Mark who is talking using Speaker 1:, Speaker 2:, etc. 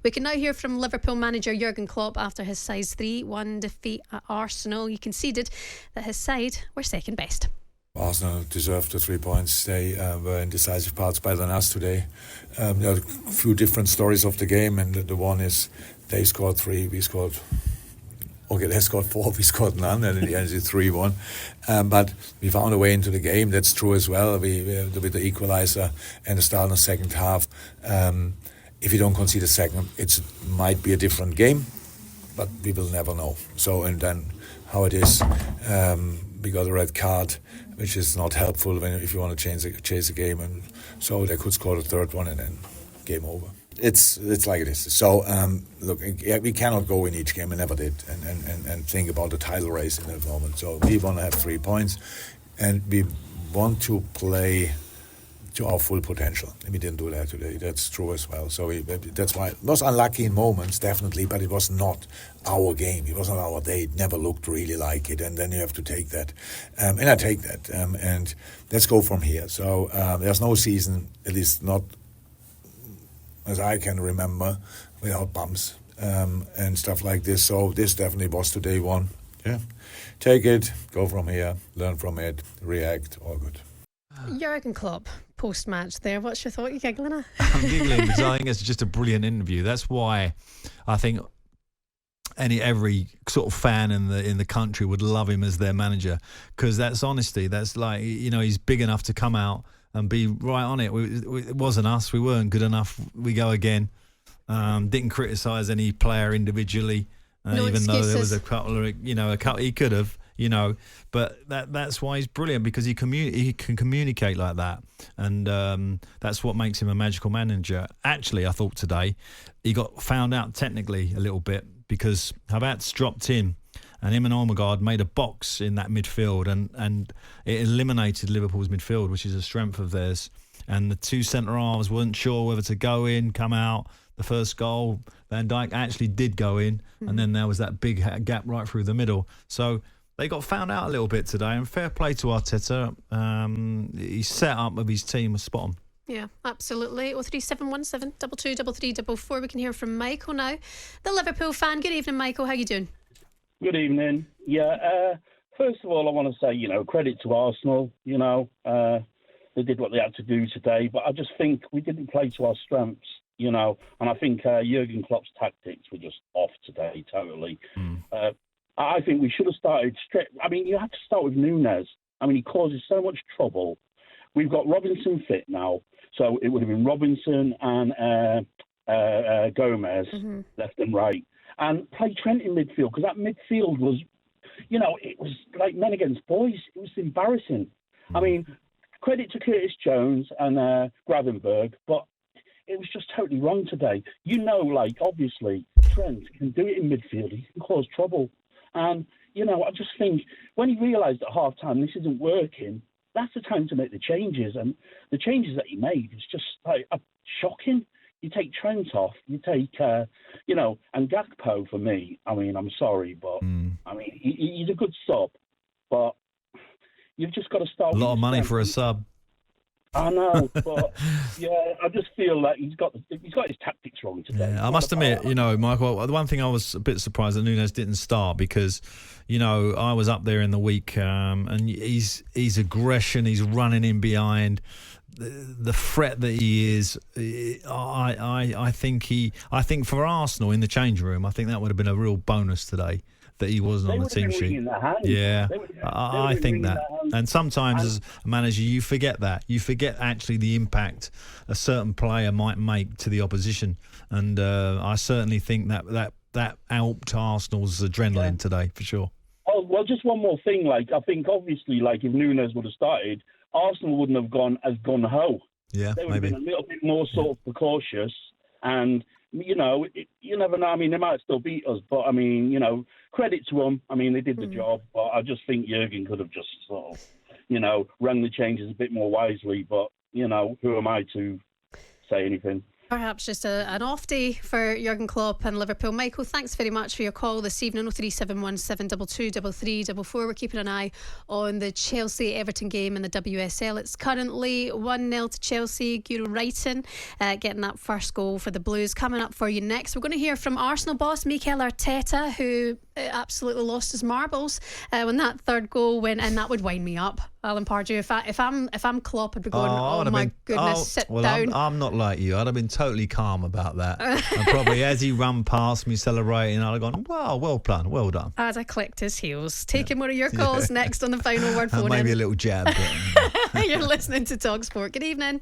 Speaker 1: We can now hear from Liverpool manager Jurgen Klopp after his side's 3-1 defeat at Arsenal. He conceded that his side were second best.
Speaker 2: Arsenal deserved the 3 points. They were in decisive parts better than us today. There are a few different stories of the game, and the one is they scored 3, we scored... Okay, they scored 4, we scored none, and in the end it's 3-1. But we found a way into the game, that's true as well. We with the equaliser and the start of the second half. If we don't concede a second, it might be a different game, but we will never know. So, and then how it is, we got a red card, which is not helpful if you want to chase a game, and so they could score the third one and then game over. It's like it is. So look, we cannot go in each game, and never did, and think about the title race in that moment. So we want to have 3 points, and we want to play to our full potential. And we didn't do that today. That's true as well. So that's why it was unlucky in moments, definitely, but it was not our game. It was not our day. It never looked really like it, and then you have to take that. And I take that. And let's go from here. So there's no season, at least not as I can remember, without bumps and stuff like this. So this definitely was today one. Yeah, take it, go from here, learn from it, react, all good.
Speaker 1: Jurgen Klopp, post-match there. What's your thought? You giggling at?
Speaker 3: I'm giggling because I think it's just a brilliant interview. That's why I think every sort of fan in the country would love him as their manager, because that's honesty. That's like, he's big enough to come out and be right on it. It wasn't us. We weren't good enough. We go again. Didn't criticise any player individually,
Speaker 1: no
Speaker 3: even
Speaker 1: excuses.
Speaker 3: though there was a couple of, he could have, but that's why he's brilliant, because he can communicate like that, and that's what makes him a magical manager. Actually, I thought today he got found out technically a little bit, because Havertz dropped in, and him and Ormegard made a box in that midfield, and it eliminated Liverpool's midfield, which is a strength of theirs. And the 2 centre-halves weren't sure whether to go in, come out. The first goal, Van Dijk actually did go in, and then there was that big gap right through the middle. So they got found out a little bit today, and fair play to Arteta. His set-up of his team was spot on.
Speaker 1: Yeah, absolutely. 03717 223344. We can hear from Michael now, the Liverpool fan. Good evening, Michael. How you doing?
Speaker 4: Good evening. Yeah, first of all, I want to say, credit to Arsenal. They did what they had to do today, but I just think we didn't play to our strengths, and I think Jurgen Klopp's tactics were just off today, totally. I think we should have started straight. I mean, you have to start with Núñez. I mean, he causes so much trouble. We've got Robinson fit now, so it would have been Robinson and Gomez left and right. And play Trent in midfield, because that midfield was, it was like men against boys. It was embarrassing. I mean, credit to Curtis Jones and Gravenberg, but it was just totally wrong today. Obviously, Trent can do it in midfield. He can cause trouble. And, I just think when he realised at half-time this isn't working, that's the time to make the changes. And the changes that he made was just shocking. You take Trent off, you take, and Gakpo for me, I mean, I'm sorry, but, I mean, he's a good sub, but you've just got to start
Speaker 3: a lot of money for a sub.
Speaker 4: I know, but, yeah, I just feel like he's got his tactics wrong today.
Speaker 3: Yeah, I must admit, Michael, the one thing I was a bit surprised that Núñez didn't start, because, I was up there in the week, and his aggression, he's running in behind, the threat that he is. I think for Arsenal in the change room, I think that would have been a real bonus today, that he wasn't on the team sheet. Yeah, I think that. And sometimes as a manager, you forget that. You forget actually the impact a certain player might make to the opposition. And I certainly think that helped Arsenal's adrenaline today, for sure.
Speaker 4: Oh, well, just one more thing. I think obviously, if Núñez would have started, Arsenal wouldn't have gone as gung-ho.
Speaker 3: Yeah,
Speaker 4: they would
Speaker 3: maybe
Speaker 4: have been a little bit more sort of precautious. And, you never know. I mean, they might still beat us. But, I mean, credit to them. I mean, they did the job. But I just think Jurgen could have just sort of, run the changes a bit more wisely. But, who am I to say anything?
Speaker 1: Perhaps just an off day for Jurgen Klopp and Liverpool. Michael, thanks very much for your call this evening. 03717223344. We're keeping an eye on the Chelsea-Everton game in the WSL. It's currently 1-0 to Chelsea. Guro Reiten getting that first goal for the Blues. Coming up for you next, we're going to hear from Arsenal boss Mikel Arteta, who absolutely lost his marbles when that third goal went in. That would wind me up, Alan Pardew. If I'm Klopp, I'd be going, oh my goodness, sit down.
Speaker 3: I'm not like you. I'd have been totally calm about that. And probably as he ran past me celebrating, I'd have gone, wow, well done, well done.
Speaker 1: As I clicked his heels. Taking more of your calls next on the Final Word phone.
Speaker 3: Maybe a little jab.
Speaker 1: You're listening to talkSPORT. Good evening.